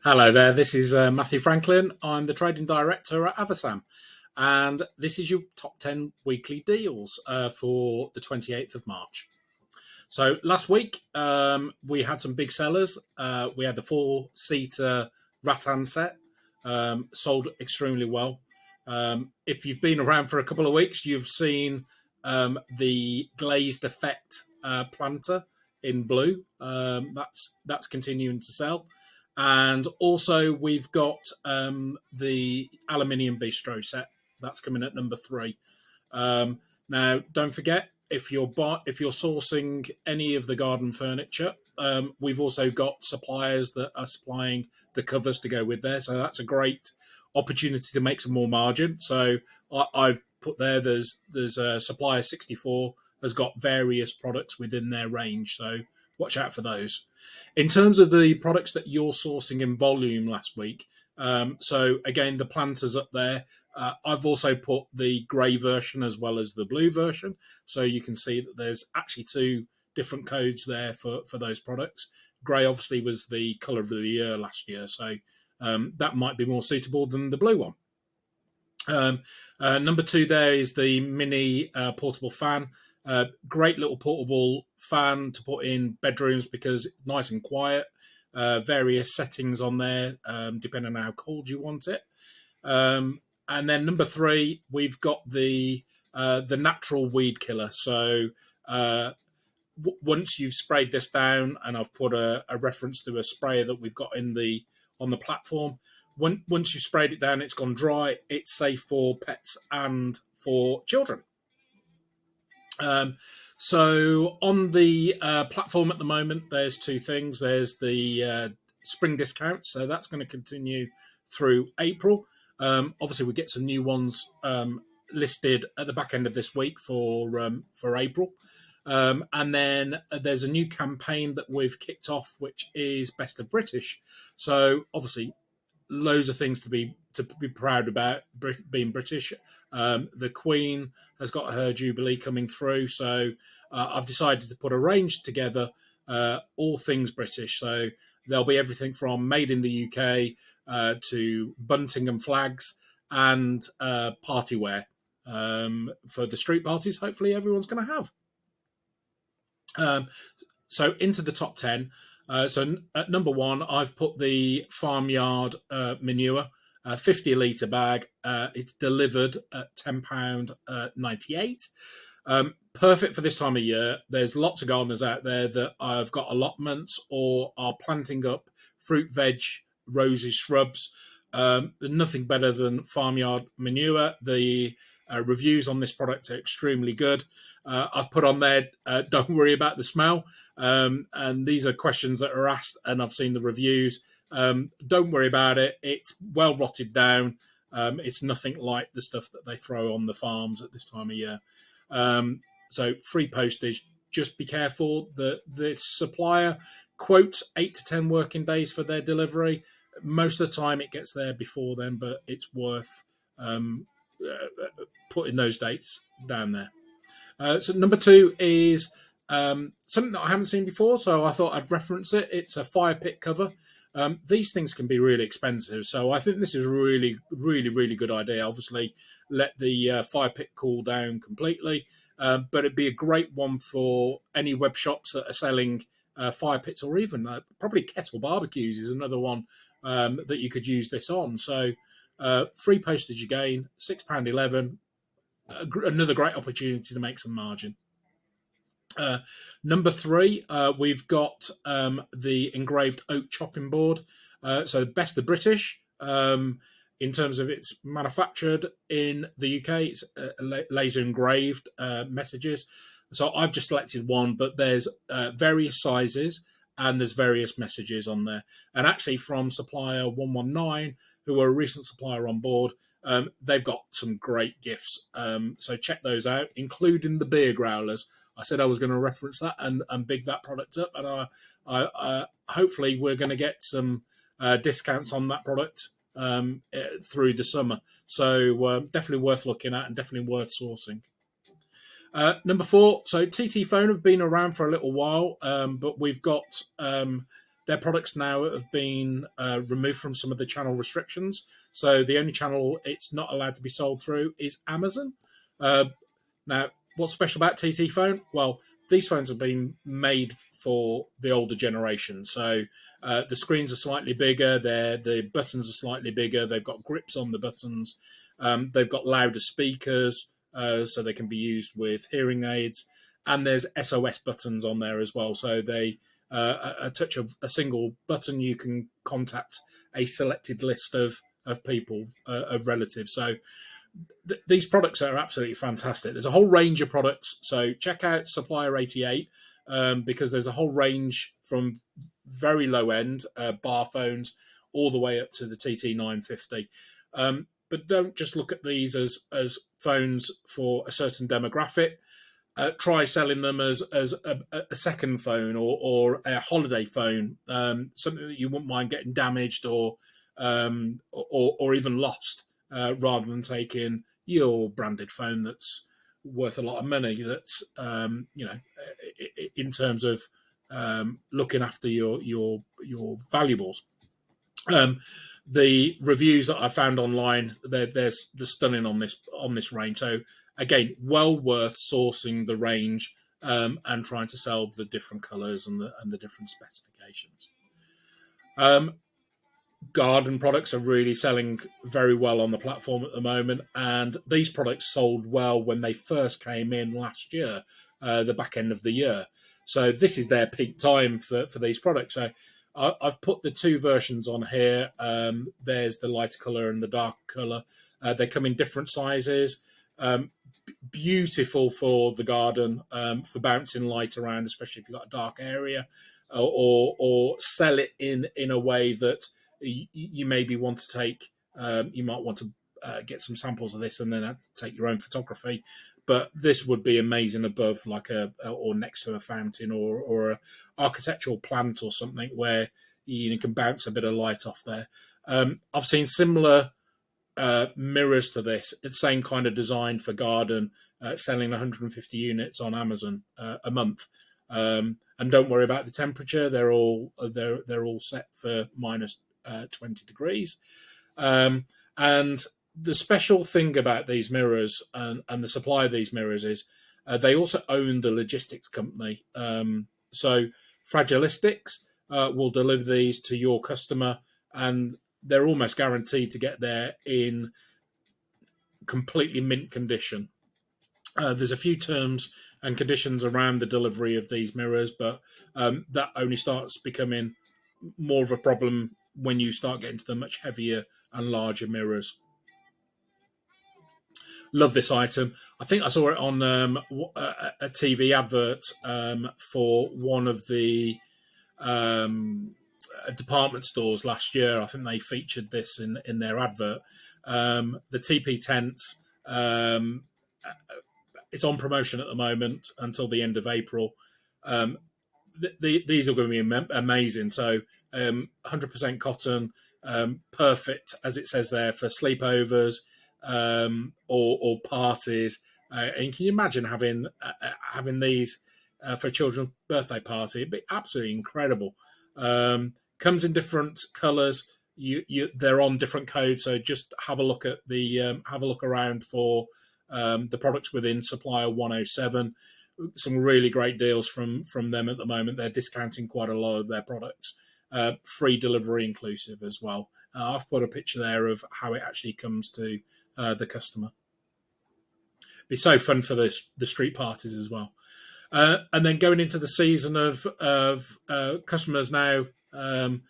Hello there, this is Matthew Franklin. I'm the Trading Director at Avasam, and this is your top 10 weekly deals for the 28th of March. So last week we had some big sellers. We had the four-seater rattan set, sold extremely well. If you've been around for a couple of weeks, you've seen the glazed effect planter in blue. That's continuing to sell. And also, we've got the aluminium bistro set that's coming at number three. Now, don't forget if you're sourcing any of the garden furniture, we've also got suppliers that are supplying the covers to go with there. So that's a great opportunity to make some more margin. So I've put there. There's a supplier 64 has got various products within their range. So watch out for those. In terms of the products that you're sourcing in volume last week, so again, the planters up there. I've also put the grey version as well as the blue version, so you can see that there's actually two different codes there for those products. Grey obviously was the colour of the year last year, so that might be more suitable than the blue one. Number two there is the mini portable fan. Great little portable fan to put in bedrooms because it's nice and quiet. Various settings on there, depending on how cold you want it. And then number three, we've got the natural weed killer. So once you've sprayed this down, and I've put a reference to a sprayer that we've got on the platform. Once you've sprayed it down, it's gone dry. It's safe for pets and for children. So on the platform at the moment, there's two things. There's the spring discount, so that's going to continue through April. Obviously, we get some new ones listed at the back end of this week for April. And then there's a new campaign that we've kicked off, which is Best of British. So obviously, loads of things to be proud about being British. The Queen has got her Jubilee coming through, so I've decided to put a range together, all things British. So there'll be everything from made in the UK to bunting and flags and party wear for the street parties. Hopefully, everyone's going to have. So into the top 10. So at number one, I've put the farmyard manure, 50 litre bag. It's delivered at £10.98. Perfect for this time of year. There's lots of gardeners out there that have got allotments or are planting up fruit, veg, roses, shrubs. Nothing better than farmyard manure. The reviews on this product are extremely good. I've put on there, don't worry about the smell. And these are questions that are asked, and I've seen the reviews. Don't worry about it. It's well rotted down. It's nothing like the stuff that they throw on the farms at this time of year. So free postage. Just be careful that the supplier quotes 8 to 10 working days for their delivery. Most of the time it gets there before then, but it's worth putting those dates down there. So number two is something that I haven't seen before, so I thought I'd reference it. It's a fire pit cover. These things can be really expensive, so I think this is a really, really, really good idea. Obviously, let the fire pit cool down completely, but it'd be a great one for any web shops that are selling fire pits, or even probably kettle barbecues is another one that you could use this on. So free postage again, £6.11. Another great opportunity to make some margin. Number three, we've got the engraved oak chopping board. So best of British. In terms of it's manufactured in the UK, it's laser engraved messages. So I've just selected one, but there's various sizes and there's various messages on there. And actually from supplier 119, who are a recent supplier on board, they've got some great gifts. So check those out, including the beer growlers. I said I was going to reference that and big that product up, and I hopefully we're going to get some discounts on that product through the summer. So definitely worth looking at and definitely worth sourcing. Number four, so TT Phone have been around for a little while, but we've got their products now have been removed from some of the channel restrictions. So the only channel it's not allowed to be sold through is Amazon. Now, what's special about TT phone? Well, these phones have been made for the older generation. So the screens are slightly bigger, the buttons are slightly bigger, they've got grips on the buttons, they've got louder speakers, so they can be used with hearing aids, and there's SOS buttons on there as well. So they a touch of a single button, you can contact a selected list of people, of relatives. So these products are absolutely fantastic. There's a whole range of products. So check out Supplier 88 because there's a whole range from very low end bar phones all the way up to the TT 950. But don't just look at these as phones for a certain demographic. Try selling them as a second phone or a holiday phone, something that you wouldn't mind getting damaged or even lost, rather than taking your branded phone that's worth a lot of money. That in terms of looking after your valuables. The reviews that I found online, they're stunning on this range. So again, well worth sourcing the range and trying to sell the different colours and the different specifications. Garden products are really selling very well on the platform at the moment, and these products sold well when they first came in last year, the back end of the year. So this is their peak time for these products. So I've put the two versions on here. There's the lighter colour and the dark colour. They come in different sizes. Beautiful for the garden, for bouncing light around, especially if you've got a dark area, or sell it in a way that you maybe want to take. You might want to get some samples of this and then have to take your own photography. But this would be amazing above or next to a fountain or a architectural plant or something where you can bounce a bit of light off there. I've seen similar mirrors to this. It's the same kind of design for garden, selling 150 units on Amazon a month. And don't worry about the temperature; they're all set for minus 20 degrees. And the special thing about these mirrors and the supply of these mirrors is they also own the logistics company. So Fragilistics will deliver these to your customer, and they're almost guaranteed to get there in completely mint condition. There's a few terms and conditions around the delivery of these mirrors, but that only starts becoming more of a problem when you start getting to the much heavier and larger mirrors. Love this item. I think I saw it on a TV advert for one of the department stores last year. I think they featured this in their advert. The TP tents, it's on promotion at the moment until the end of April. These are going to be amazing. So 100% cotton, perfect, as it says there, for sleepovers or parties. And can you imagine having these for a children's birthday party? It'd be absolutely incredible. Comes in different colours. They're on different codes, so just have a look at have a look around for the products within Supplier 107. Some really great deals from them at the moment. They're discounting quite a lot of their products, free delivery inclusive as well. I've put a picture there of how it actually comes to the customer. It'd be so fun for the street parties as well. And then going into the season of customers now, and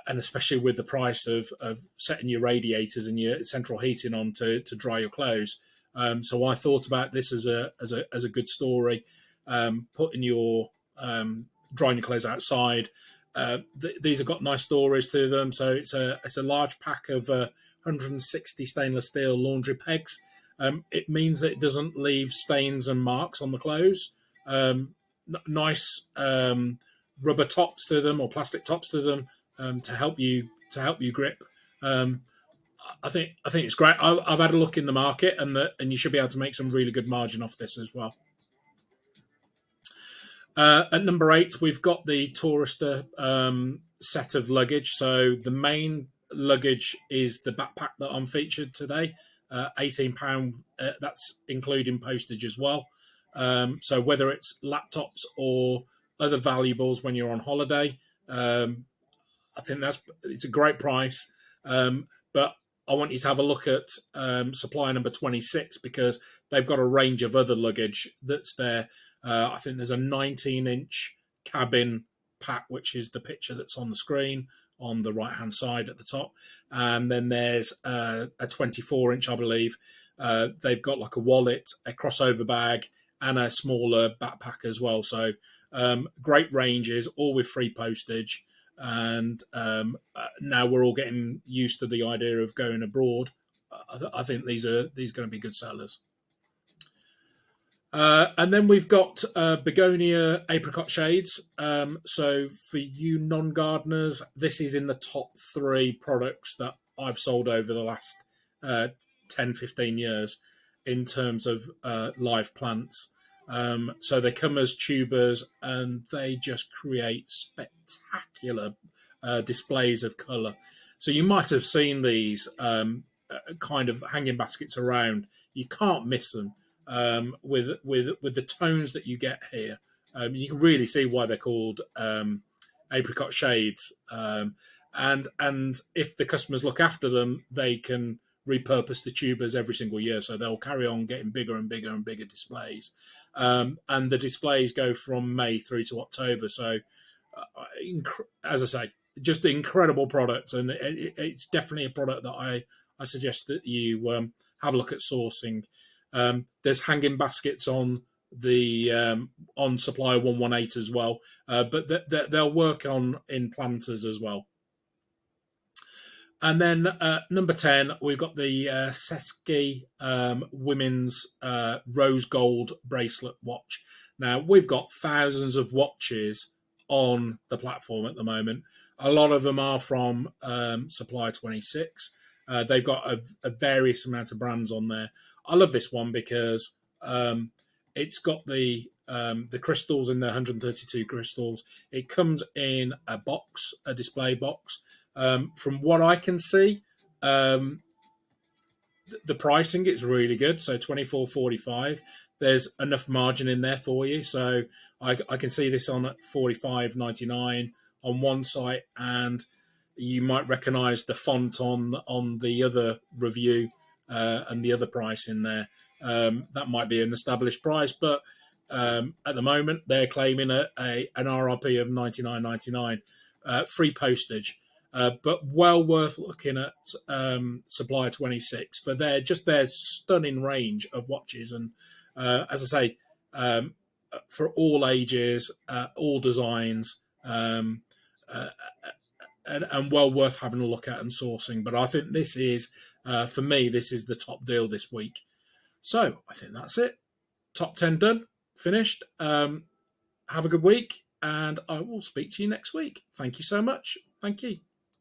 especially with the price of setting your radiators and your central heating on to dry your clothes. So I thought about this as a good story, putting your drying your clothes outside. These have got nice storage to them, so it's a large pack of 160 stainless steel laundry pegs. It means that it doesn't leave stains and marks on the clothes. Nice rubber tops to them or plastic tops to them to help you grip. I think it's great. I've had a look in the market, and you should be able to make some really good margin off this as well. At number 8, we've got the Tourister set of luggage. So the main luggage is the backpack that I'm featured today. £18. That's including postage as well. So whether it's laptops or other valuables when you're on holiday, I think it's a great price. But I want you to have a look at supply number 26 because they've got a range of other luggage that's there. I think there's a 19-inch cabin pack, which is the picture that's on the screen on the right-hand side at the top. And then there's a 24-inch, I believe. They've got like a wallet, a crossover bag, and a smaller backpack as well. So great ranges, all with free postage. And now we're all getting used to the idea of going abroad. I think these are going to be good sellers. And then we've got begonia apricot shades. So for you non-gardeners, this is in the top 3 products that I've sold over the last 10, 15 years in terms of live plants. So they come as tubers and they just create spectacular displays of colour. So you might have seen these kind of hanging baskets around. You can't miss them with the tones that you get here. You can really see why they're called apricot shades. And if the customers look after them, they can repurpose the tubers every single year, so they'll carry on getting bigger and bigger and bigger displays. And the displays go from May through to October. So, as I say, just an incredible product, and it's definitely a product that I suggest that you have a look at sourcing. There's hanging baskets on the on supply 118 as well, but they'll work on in planters as well. And then number 10, we've got the Seski women's rose gold bracelet watch. Now, we've got thousands of watches on the platform at the moment. A lot of them are from Supply 26. They've got a various amount of brands on there. I love this one because it's got the crystals in there, 132 crystals. It comes in a box, a display box. From what I can see, the pricing is really good. So $24.45. There's enough margin in there for you. So I can see this on at $45.99 on one site, and you might recognise the font on the other review and the other price in there. That might be an established price, but at the moment they're claiming an RRP of $99.99, free postage. But well worth looking at Supply 26 for their stunning range of watches. And as I say, for all ages, all designs, and well worth having a look at and sourcing. But I think this is, for me, this is the top deal this week. So I think that's it. Top 10 done, finished. Have a good week, and I will speak to you next week. Thank you so much. Thank you.